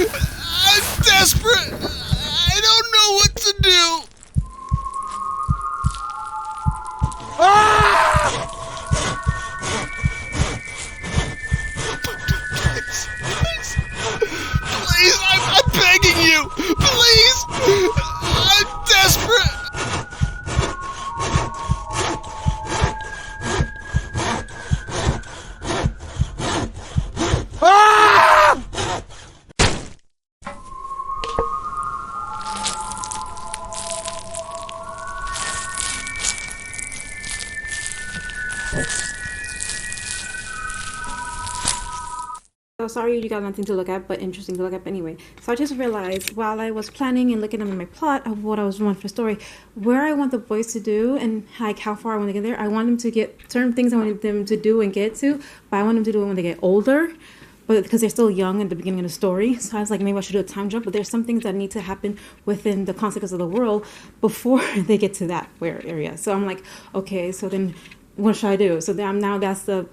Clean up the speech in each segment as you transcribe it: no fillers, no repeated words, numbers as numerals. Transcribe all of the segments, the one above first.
I'm desperate. I don't know what to do. Ah! Please, I'm begging you. Please. I'm desperate. Ah! So sorry you got nothing to look at, but interesting to look at anyway. So I just realized while I was planning and looking at my plot of what I was wanting for the story, where I want the boys to do and like how far I want to get there. I want them to get certain things I want them to do and get to, but I want them to do it when they get older. But because they're still young at the beginning of the story, so I was like, maybe I should do a time jump. But there's some things that need to happen within the consequences of the world before they get to that area. So I'm like, okay, so then what should I do? So then that's the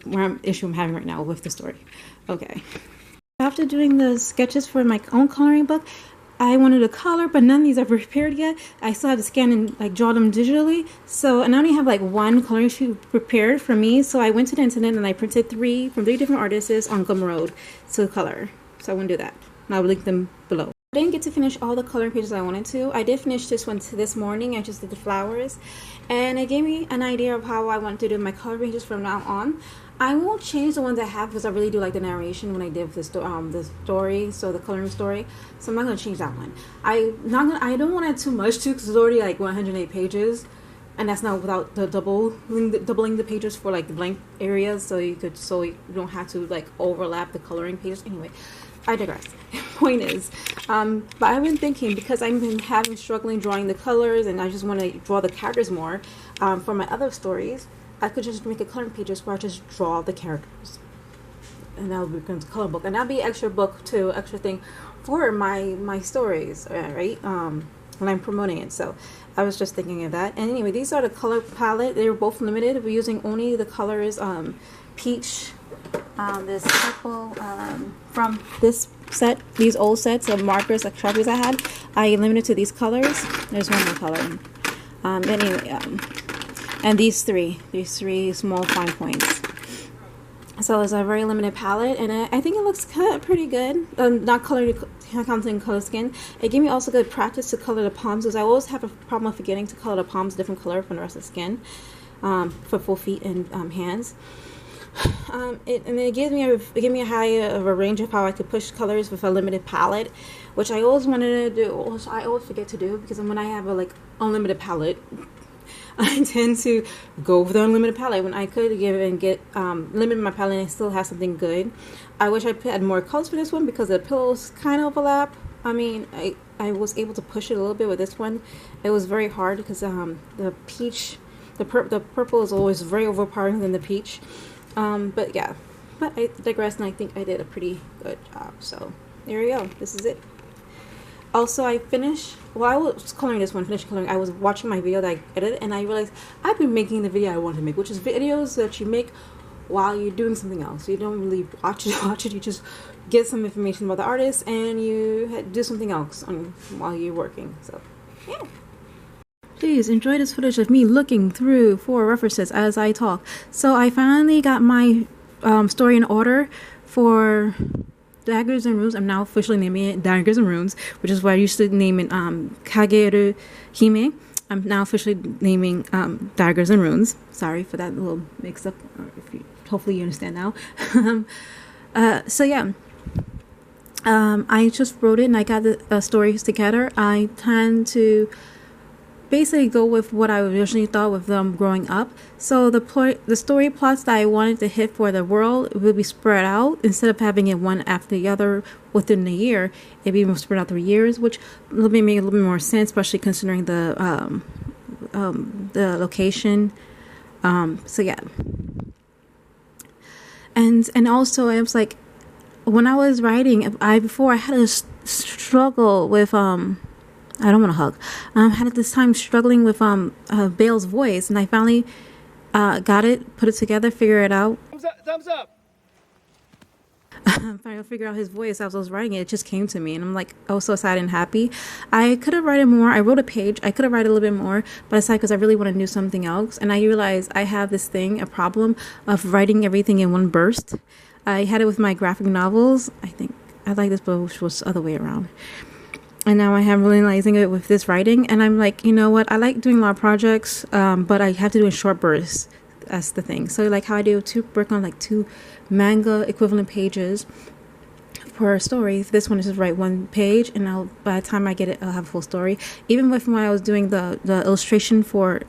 issue I'm having right now with the story. Okay. After doing the sketches for my own coloring book, I wanted to color, but none of these are prepared yet. I still have to scan and like draw them digitally. So, and I only have like one coloring sheet prepared for me. So I went to the internet and I printed three from three different artists on Gumroad to color. So I want to do that. And I'll link them below. I didn't get to finish all the coloring pages I wanted to. I did finish this one this morning. I just did the flowers. And it gave me an idea of how I want to do my color pages from now on. I won't change the ones I have because I really do like the narration when I did the story, so the coloring story. So I'm not gonna change that one. I don't want to add too much too because it's already like 108 pages, and that's not without the doubling the pages for like the blank areas, so you don't have to like overlap the coloring pages. Anyway, I digress. Point is, but I've been thinking because I've been struggling drawing the colors, and I just want to draw the characters more for my other stories. I could just make a coloring pages where I just draw the characters, and that would become a color book, and that'd be extra book too, extra thing for my stories, right? When I'm promoting it. So I was just thinking of that. And anyway, these are the color palette. They were both limited. We're using only the colors peach, this purple from this set, these old sets of markers like Sharpies I had. I limited to these colors. There's one more color. Anyway. And these three small fine points. So it's a very limited palette, and I think it looks pretty good. Not counting color skin. It gave me also good practice to color the palms, because I always have a problem with forgetting to color the palms different color from the rest of the skin for full feet and hands. It gave me a high of a range of how I could push colors with a limited palette, which I always wanted to do. Also, I always forget to do because when I have a unlimited palette, I tend to go for the unlimited palette when I could limit my palette and still have something good. I wish I had more colors for this one because the pillows kind of overlap. I mean, I was able to push it a little bit with this one. It was very hard because the purple is always very overpowering than the peach. But yeah, but I digress, and I think I did a pretty good job. So there you go. This is it. Also, I was coloring this one, finished coloring, I was watching my video that I edited, and I realized I've been making the video I wanted to make, which is videos that you make while you're doing something else. You don't really watch it, you just get some information about the artist, and you do something else while you're working. So, yeah. Please enjoy this footage of me looking through for references as I talk. So I finally got my story in order for Daggers and Runes. I'm now officially naming it Daggers and Runes, which is what I used to name it Kageru Hime. I'm now officially naming Daggers and Runes. Sorry for that little mix-up. Hopefully you understand now. So yeah, I just wrote it and I got the stories together. I plan to basically go with what I originally thought with them growing up. So the story plots that I wanted to hit for the world will be spread out instead of having it one after the other within the year. It'd be spread out through years, which will make a little bit more sense, especially considering the location. So yeah, and also I was like, when I was writing, before I had a struggle with I don't want to hug. Had this time struggling with Bale's voice, and I finally got it, put it together, figure it out. Thumbs up. trying to figure out his voice as I was writing it. It just came to me, and I'm like, oh, so sad and happy. I could have written more. I wrote a page. I could have written a little bit more, but I decided because I really want to do something else. And I realized I have this thing, a problem of writing everything in one burst. I had it with my graphic novels. I think I like this book, which was the other way around. And now I am realizing it with this writing. And I'm like, you know what? I like doing a lot of projects, but I have to do in short bursts. That's the thing. So like how I do work on like 2 manga equivalent pages per story. This one is just write 1 page, and by the time I get it, I'll have a full story. Even with when I was doing the illustration for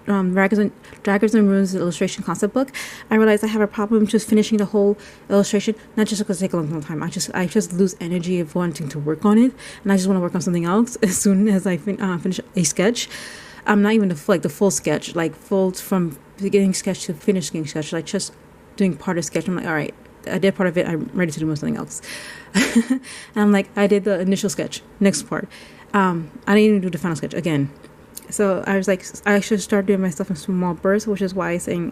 Daggers and Runes, the illustration concept book, I realized I have a problem just finishing the whole illustration. Not just because it takes a long time. I just lose energy of wanting to work on it, and I just want to work on something else as soon as I finish a sketch. I'm not even the full sketch, like full from beginning sketch to finishing sketch, like just doing part of sketch. I'm like, all right, I did part of it. I'm ready to do something else. And I'm like, I did the initial sketch. Next part, I didn't even do the final sketch again. So I was like, I should start doing my stuff in small bursts, which is why I'm saying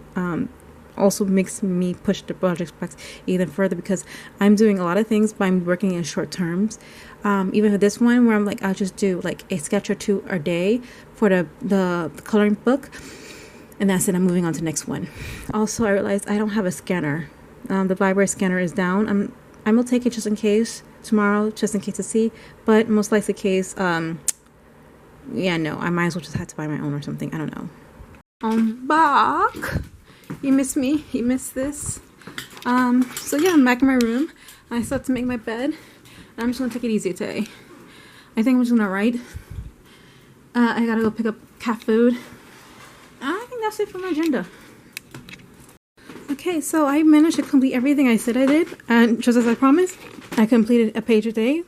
also makes me push the project back even further, because I'm doing a lot of things, but I'm working in short terms. Even for this one, where I'm like, I'll just do like a sketch or 2 a day for the coloring book, and that's it. I'm moving on to the next one. Also, I realized I don't have a scanner. The library scanner is down. I'm gonna take it just in case tomorrow, just in case to see, but most likely case, yeah, no, I might as well just have to buy my own or something. I don't know. I'm back. You miss me? You miss this? So yeah, I'm back in my room. I started to make my bed. I'm just gonna take it easy today. I think I'm just gonna write. I gotta go pick up cat food. I think that's it for my agenda. Okay, so I managed to complete everything I said I did, and just as I promised, I completed a page a day.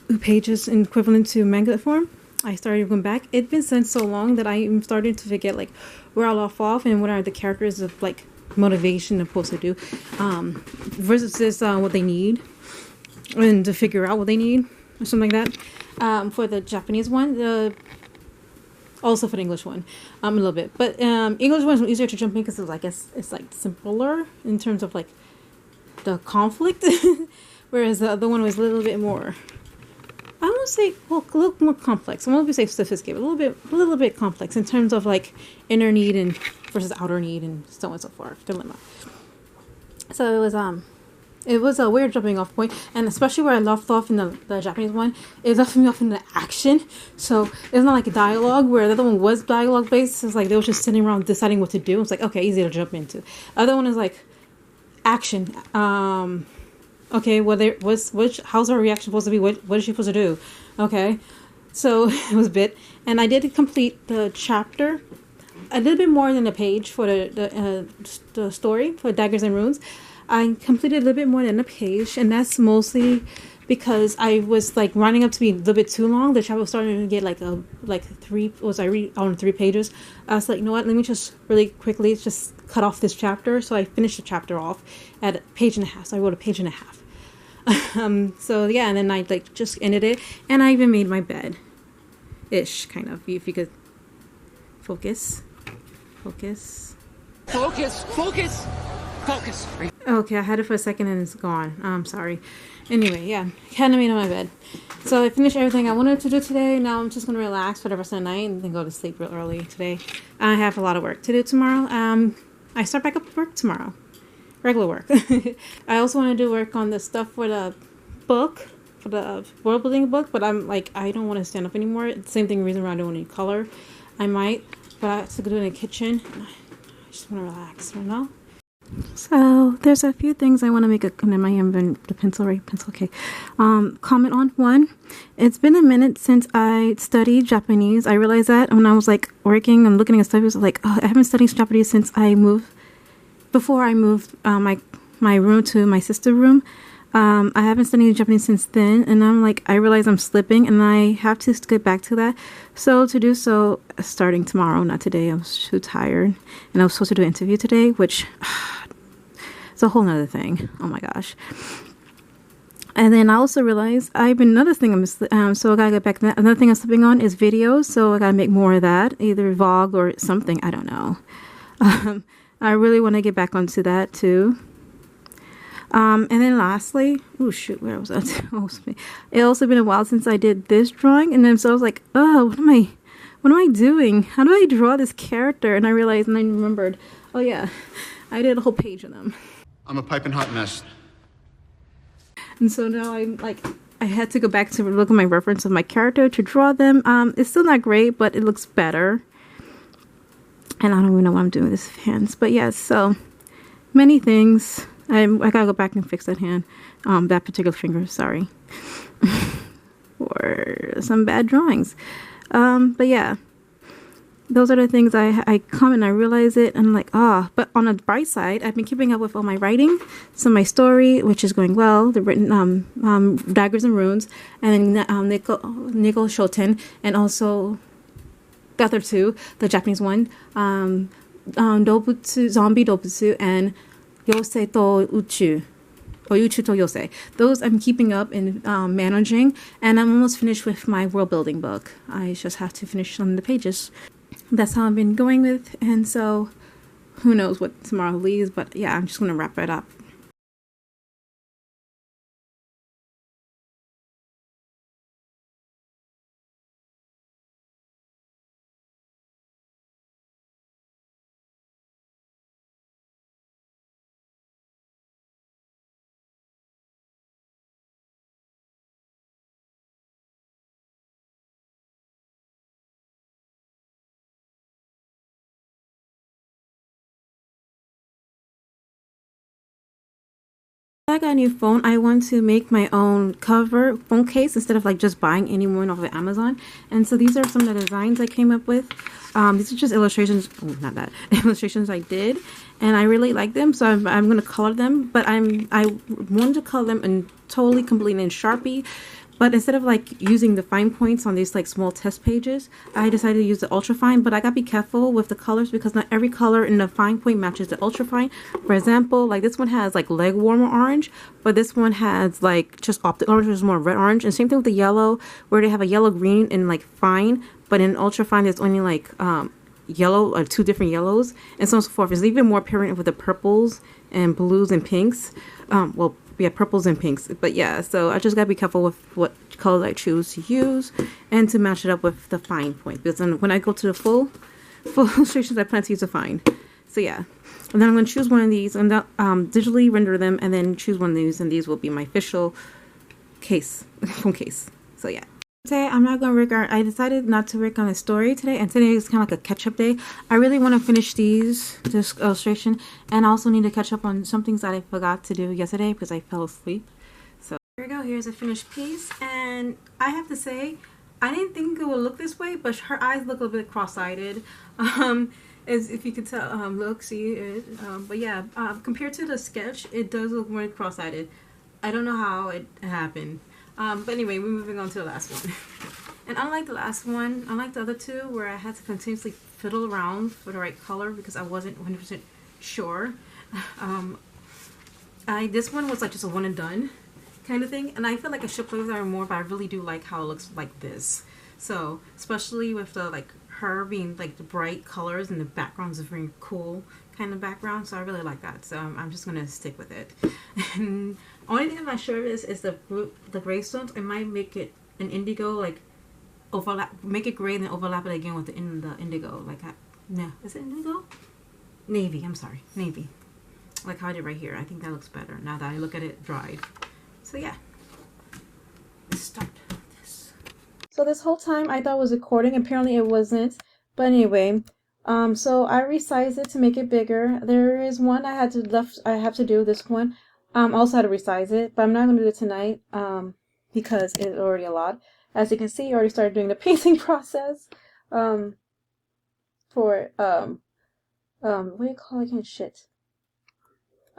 2 pages equivalent to manga form. I started going back. It's been since so long that I'm starting to forget like where I left off and what are the characters of like motivation they're supposed to do, versus what they need, and to figure out what they need or something like that. For the Japanese one, also for the English one, a little bit, but English one is easier to jump in because it's like simpler in terms of like the conflict, whereas the other one was a little bit more. I won't say a little more complex. I won't say sophisticated, a little bit complex in terms of like inner need and versus outer need and so on and so forth. Dilemma. So it was a weird jumping off point, and especially where I left off in the Japanese one, it left me off in the action. So it's not like a dialogue where the other one was dialogue based. It's like they were just sitting around deciding what to do. It's like, okay, easy to jump into. The other one is like action. Okay, how's her reaction supposed to be? What is she supposed to do? Okay, so it was a bit, and I did complete the chapter, a little bit more than a page for the story for Daggers and Runes. I completed a little bit more than a page, and that's mostly because I was like running up to be a little bit too long. The chapter was starting to get I read on 3 pages. I was like, you know what? Let me just really quickly just cut off this chapter. So I finished the chapter off at a page and a half. So I wrote a page and a half. So yeah, and then I like just ended it, and I even made my bed ish, kind of, if you could focus. Okay, I had it for a second and it's gone. I'm sorry. Anyway, yeah, kind of made my bed. So I finished everything I wanted to do today. Now I'm just gonna relax for the rest of the night and then go to sleep real early today. I have a lot of work to do tomorrow. I start back up at work tomorrow. Regular work. I also want to do work on the stuff for the book, for the world building book, but I'm like, I don't want to stand up anymore. It's the same thing, reason why I don't want any color. I might, but I have to go in the kitchen. I just want to relax, you know? So there's a few things I want to make the pencil, okay. Comment on. One, it's been a minute since I studied Japanese. I realized that when I was like working and looking at stuff, I was like, oh, I haven't studied Japanese since I moved. Before I moved my room to my sister's room. I haven't studied Japanese since then, and I'm like, I realize I'm slipping, and I have to get back to that. So to do so, starting tomorrow, not today. I was too tired, and I was supposed to do an interview today, which it's a whole nother thing. Oh my gosh. And then I also realized another thing so I gotta get back to that. Another thing I'm slipping on is videos, so I gotta make more of that, either vlog or something. I don't know. I really want to get back onto that too. And then lastly, oh shoot, where was that? It also been a while since I did this drawing, and then so I was like, oh, what am I doing? How do I draw this character? And I realized, and I remembered, oh yeah, I did a whole page of them. I'm a piping hot mess. And so now I had to go back to look at my reference of my character to draw them. It's still not great, but it looks better. And I don't even know what I'm doing with this hands. But yes, so many things. I gotta go back and fix that hand. That particular finger, sorry. Or some bad drawings. But yeah. Those are the things I come and I realize it and I'm like, but on the bright side, I've been keeping up with all my writing. So my story, which is going well, the written Daggers and Runes, and then Nico Shoten, and also the other two, the Japanese one, Dobutsu, Zombie Dobutsu, and Yosei to Uchu. Or Uchu to Yosei. Those I'm keeping up and managing, and I'm almost finished with my world building book. I just have to finish some of the pages. That's how I've been going with, and so who knows what tomorrow leaves, but yeah, I'm just going to wrap it up. I got a new phone. I want to make my own cover phone case instead of like just buying any one off of Amazon. And so these are some of the designs I came up with. These are just illustrations. Oh, not that illustrations I did, and I really like them. So I'm going to color them, but I wanted to color them and totally completely in Sharpie. But instead of like using the fine points on these like small test pages, I decided to use the ultra fine. But I gotta be careful with the colors because not every color in the fine point matches the ultra fine. For example, like this one has like leg warmer orange, but this one has like just optic orange, which is more red orange. And same thing with the yellow, where they have a yellow green in like fine, but in ultra fine there's only like yellow or two different yellows, and so on and so forth. It's even more apparent with the purples and blues and pinks. Yeah, purples and pinks. But yeah, so I just gotta be careful with what colors I choose to use and to match it up with the fine point, because then when I go to the full illustrations, I plan to use a fine. So yeah, and then I'm gonna choose one of these and digitally render them, and then choose one of these, and these will be my official case, phone case. So yeah. Today I'm not going to work on, I decided not to work on a story today, and today is kind of like a catch-up day. I really want to finish this illustration, and I also need to catch up on some things that I forgot to do yesterday because I fell asleep. So here we go, here's a finished piece, and I have to say, I didn't think it would look this way, but her eyes look a little bit cross-eyed. As if you could tell, look, see it, but yeah, compared to the sketch, it does look more cross-eyed. I don't know how it happened. But anyway, we're moving on to the last one. And unlike the last one, unlike the other two where I had to continuously fiddle around for the right color because I wasn't 100% sure, this one was like just a one and done kind of thing. And I feel like I should play with her more, but I really do like how it looks like this. So, especially with the like her being like the bright colors and the background's a very cool kind of background, so I really like that. So I'm just gonna stick with it. And only thing I'm not sure is the gravestones. I might make it an indigo, like overlap, make it gray and then overlap it again with the indigo. Like, no, is it indigo? Navy. I'm sorry, navy. Like how I did right here. I think that looks better now that I look at it dried. So yeah, let's start this. So this whole time I thought it was recording. Apparently it wasn't. But anyway, so I resized it to make it bigger. There is one I have to do. This one. I also had to resize it, but I'm not going to do it tonight because it's already a lot. As you can see, I already started doing the painting process for, what do you call it again? Shit.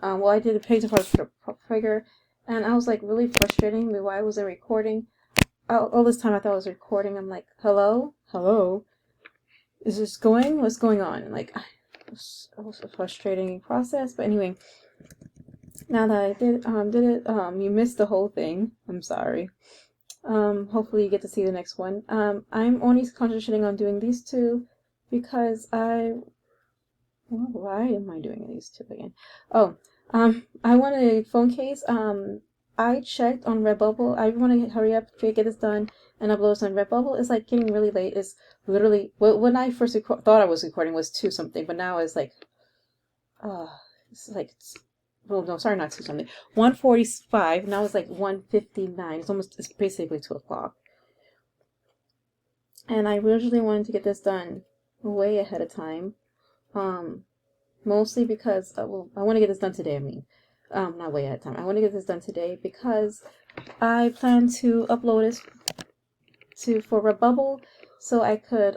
Well, I did the painting process for the figure, and I was like really frustrating me why I wasn't recording. All this time I thought I was recording. I'm like, hello? Hello? Is this going? What's going on? Like, it was a frustrating process, but anyway. Now that I did it, you missed the whole thing. I'm sorry. Hopefully you get to see the next one. I'm only concentrating on doing these two because why am I doing these two again? Oh, I want a phone case. I checked on Redbubble. I want to hurry up, get this done, and upload this on Redbubble. It's like getting really late. It's literally when I first thought I was recording was 2 something, but now it's like, uh, it's like, well, no, sorry, not 2 something. 1:45. Now it's like 1:59. It's basically 2 o'clock. And I originally wanted to get this done way ahead of time. Mostly because, well, I want to get this done today, I mean. Not way ahead of time. I want to get this done today because I plan to upload this for Redbubble so I could,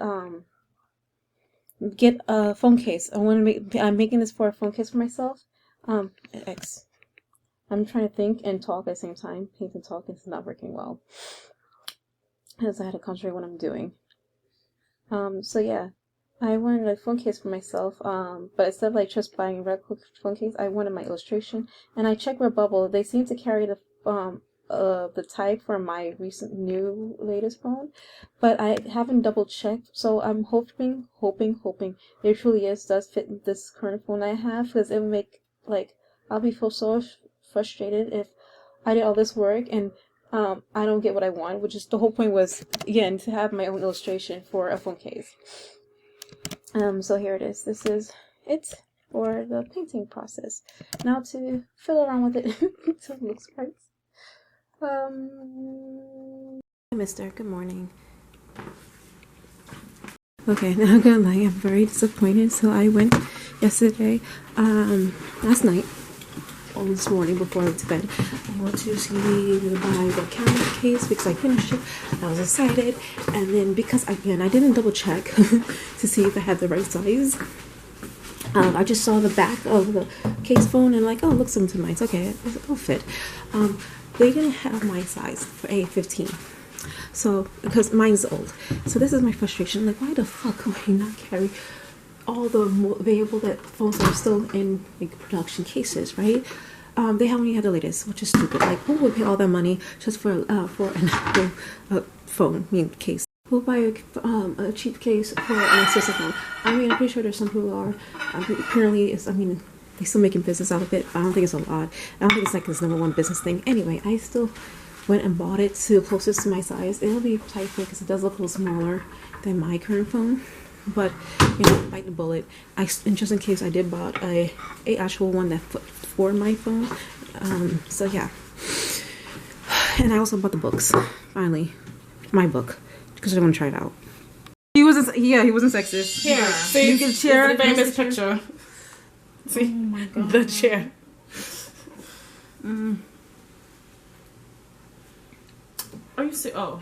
get a phone case. I'm making this for a phone case for myself. X. I'm trying to think and talk at the same time. Think and talk is not working well. Because I had to concentrate what I'm doing. So yeah. I wanted a phone case for myself, but instead of like just buying a regular phone case, I wanted my illustration. And I checked Redbubble; they seem to carry the type for my latest phone, but I haven't double checked. So I'm hoping it truly does fit this current phone I have, because it would make I'll be so frustrated if I did all this work and I don't get what I want, which is the whole point was again to have my own illustration for a phone case. So here it is. This is it for the painting process. Now to fiddle around with it until it looks right. Hi, Mister. Good morning. Okay, now I'm gonna lie. I'm very disappointed. So I went yesterday, last night, or this morning before I went to bed. I went to see buy the camera case because I finished it. I was excited, and then because again I didn't double check to see if I had the right size. I just saw the back of the case phone and like, oh, it looks similar to mine. It's okay, it'll fit. They didn't have my size for A15. So, because mine's old. So this is my frustration. Like, why the fuck would I not carry all the available phones that are still in like production cases, right? They only had the latest, which is stupid. Like, who would pay all that money just for an Apple phone, case? Who'll buy a cheap case for an accessible phone? I mean, I'm pretty sure there's some who are. Apparently, they're still making business out of it. But I don't think it's a lot. I don't think it's like this #1 business thing. Anyway, I still went and bought it to closest to my size. It'll be tight fit because it does look a little smaller than my current phone. But bite the bullet. Just in case I did bought a actual one that for my phone. So yeah. And I also bought the books. Finally, my book because I want to try it out. He wasn't sexist. Yeah. See, you can share the famous picture. See, oh my God. the chair. Are you see? Oh.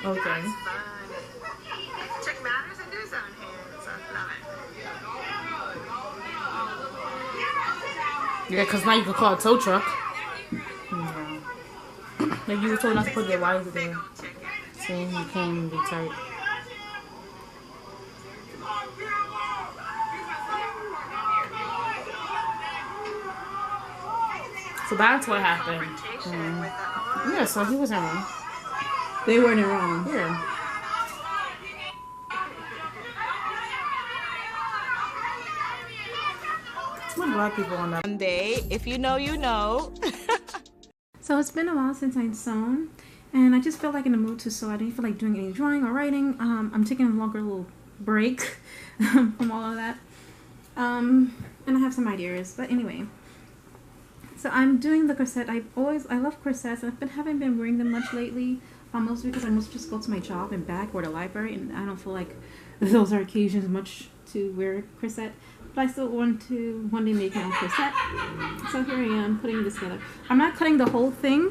Okay. Check matters into his own hands. I love it. Yeah, because now you can call a tow truck. Yeah. Like you were told not to put their wires there. So you can be tight. So that's what happened. Yeah, so he wasn't wrong. They weren't wrong. Yeah. Some black people on that. Monday, if you know, you know. So it's been a while since I've sewn, and I just felt like in the mood to sew. I didn't feel like doing any drawing or writing. I'm taking a longer little break from all of that. And I have some ideas, but anyway. So I'm doing the corset. I love corsets. Haven't been wearing them much lately. Mostly because I mostly just go to my job and back or the library, and I don't feel like those are occasions much to wear a corset. But I still want to one day make my own corset. So here I am putting this together. I'm not cutting the whole thing.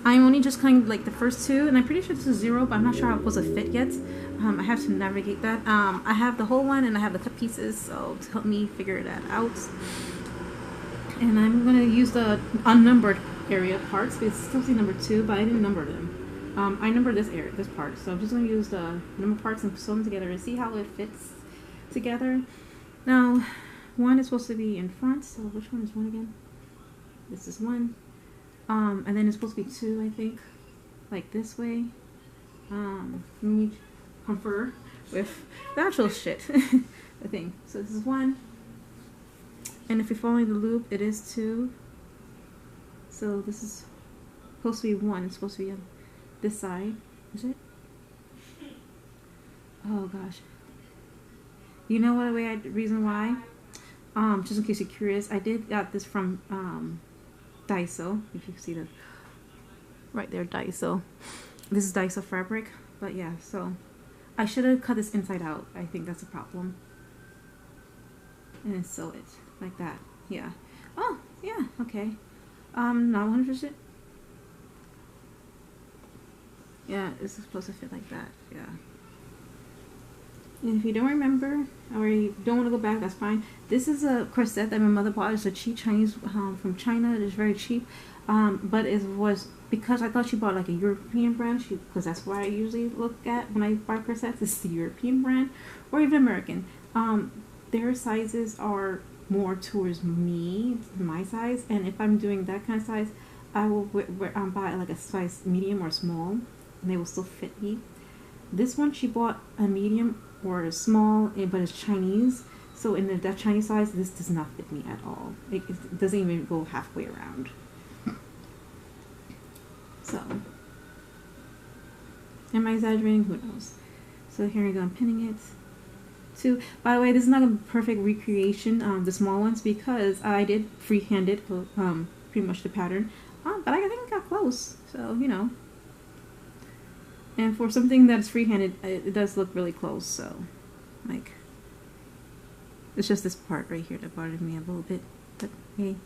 I'm only just cutting like the first two, and I'm pretty sure this is 0, but I'm not sure how it's supposed to fit yet. I have to navigate that. I have the whole one and I have the cut pieces, so to help me figure that out. And I'm gonna use the unnumbered area parts because it's still number 2, but I didn't number them. I numbered this part, so I'm just going to use the number parts and sew them together and see how it fits together. Now, one is supposed to be in front, so which one is one again? This is one. And then it's supposed to be two, I think, like this way. Let me confer with the actual shit, the thing. So this is one, and if you're following the loop, it is two. So this is supposed to be one. It's supposed to be on this side. Is it? Oh gosh. You know what? Reason why? Just in case you're curious, I got this from Daiso. If you can see the right there, Daiso. This is Daiso fabric, but yeah. So I should have cut this inside out. I think that's a problem. And then sew it like that. Yeah. Oh yeah. Okay. Not 100%. Yeah, this is supposed to fit like that. Yeah. And if you don't remember or you don't want to go back, that's fine. This is a corset that my mother bought. It's a cheap Chinese from China. It's very cheap. But it was because I thought she bought like a European brand. Because that's what I usually look at when I buy corsets. It's the European brand or even American. Their sizes are more towards my size. And if I'm doing that kind of size, I will buy like a size medium or small, and they will still fit me. This one she bought a medium or a small, but it's Chinese. So in that Chinese size, this does not fit me at all. It doesn't even go halfway around. So, am I exaggerating? Who knows? So here we go. I'm pinning it. By the way, this is not a perfect recreation, the small ones, because I did freehand it, pretty much the pattern. But I think it got close. So you know. And for something that's freehanded, it does look really close. So, like, it's just this part right here that bothered me a little bit. But hey,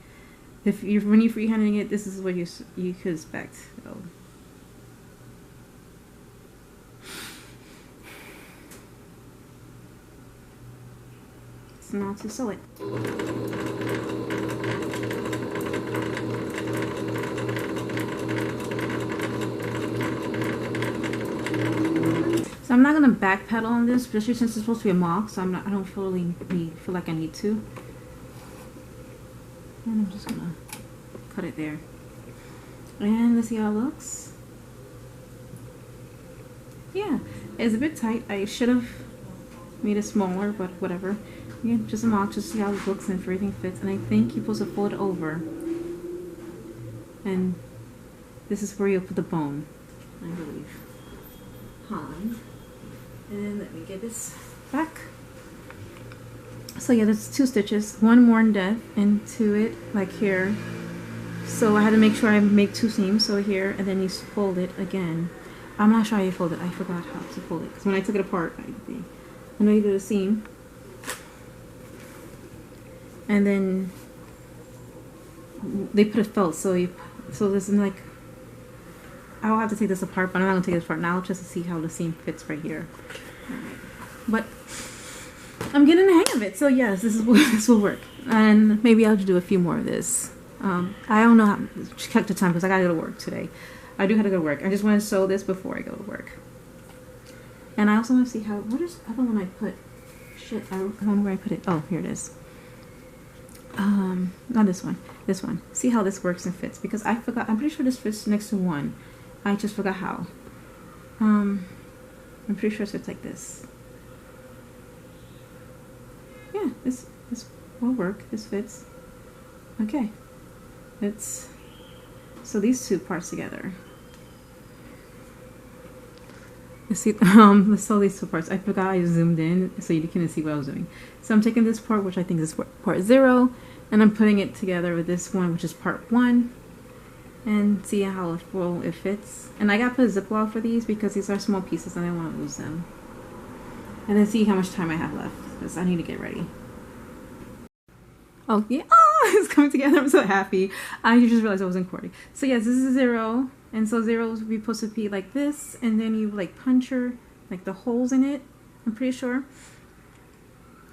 when you're freehanding it, this is what you could expect. So. So now to sew it. So I'm not gonna backpedal on this, especially since it's supposed to be a mock. So I don't feel like I need to. And I'm just gonna cut it there. And let's see how it looks. Yeah, it's a bit tight. I should have made it smaller, but whatever. Yeah, just a mock, just to see how it looks and if everything fits. And I think you're supposed to fold it over. And this is where you'll put the bone, I believe. And then let me get this back. So yeah, there's 2 stitches, one more in depth into it, like here. So I had to make sure I make 2 seams. So here, and then you fold it again. I'm not sure how you fold it. I forgot how to fold it because when I took it apart, I know you did a seam, and then they put a felt. So this is like, I'll have to take this apart, but I'm not gonna take this apart now just to see how the seam fits right here. But I'm getting the hang of it. So yes, this will work, and maybe I'll do a few more of this. I don't know how to check the time because I gotta go to work today. I do have to go to work. I just want to sew this before I go to work. And I also want to see what is the other one I put? Shit, I don't know where I put it. Oh, here it is. Not this one. This one. See how this works and fits, because I forgot. I'm pretty sure this fits next to one. I just forgot how. I'm pretty sure it fits like this. Yeah, this will work. This fits. Okay. So these 2 parts together. Let's see. Let's sew these 2 parts. I forgot I zoomed in so you couldn't see what I was doing. So I'm taking this part, which I think is part 0, and I'm putting it together with this one, which is part 1, and see how it fits. And I got to put a Ziploc for these because these are small pieces and I don't want to lose them. And then see how much time I have left because I need to get ready. Oh yeah. It's coming together. I'm so happy. I just realized I wasn't recording. So yes, this is 0, and so 0 is supposed to be like this, and then you like puncture like the holes in it, I'm pretty sure.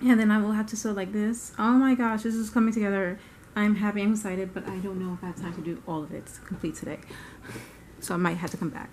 And then I will have to sew like this. Oh my gosh, this is coming together. I'm happy, I'm excited, but I don't know if I have time to do all of it complete today. So I might have to come back.